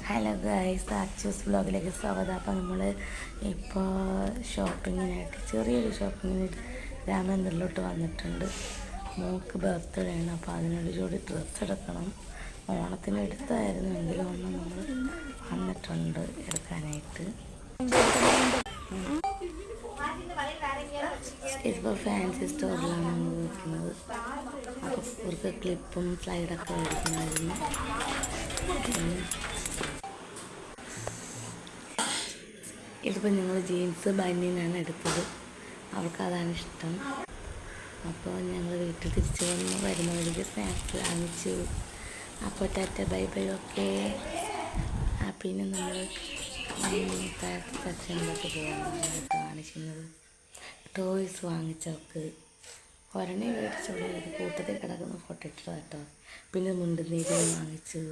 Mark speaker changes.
Speaker 1: Hello guys, ആക്ച്വസ് വ്ലോഗിലേക്ക് സ്വാഗതം. അപ്പോൾ നമ്മൾ ഇപ്പോൾ ഷോപ്പിങ്ങിനായിട്ട് ചെറിയൊരു ഷോപ്പിങ്ങിനായിട്ട് രാമേന്ദ്രയിലോട്ട് വന്നിട്ടുണ്ട്. മോൾക്ക് ബർത്ത്ഡേ ആണ്, അപ്പോൾ അതിനൊരു ജോഡി ഡ്രസ്സ് എടുക്കണം. ഓണത്തിന് എടുത്തായിരുന്നു, എങ്കിലും ഒന്നും നമ്മൾ വന്നിട്ടുണ്ട് എടുക്കാനായിട്ട്. ഇതിപ്പോൾ ഫാൻസി സ്റ്റോറിലാണ് നമ്മൾ നിൽക്കുന്നത്. അപ്പോൾ ഇവർക്ക് ക്ലിപ്പും സ്ലൈഡൊക്കെ മേടിക്കണമായിരുന്നു. ഇതിപ്പോൾ ഞങ്ങൾ ജീൻസ് ബനിയനാണ് എടുത്തത്. അവർക്കതാണ് ഇഷ്ടം. അപ്പോൾ ഞങ്ങൾ വീട്ടിൽ തിരിച്ച് വരുന്ന വഴിക്ക് സ്നാക്സ് വാങ്ങിച്ചു. അപ്പോൾ ടാറ്റ ബൈ ബൈ, ഓക്കെ. പിന്നെ നമ്മൾ സെക്ഷനിലൊക്കെ പോകാനാണ് കാണിക്കുന്നത്. ടോയ്സ് വാങ്ങിച്ചവർക്ക് ഒരെണ്ണേ മേടിച്ചോളൂ. കൂട്ടത്തിൽ കിടക്കുന്ന ഫോട്ടോ ഇട്ടത് കേട്ടോ. പിന്നെ മുണ്ടും നീരും വാങ്ങിച്ചു.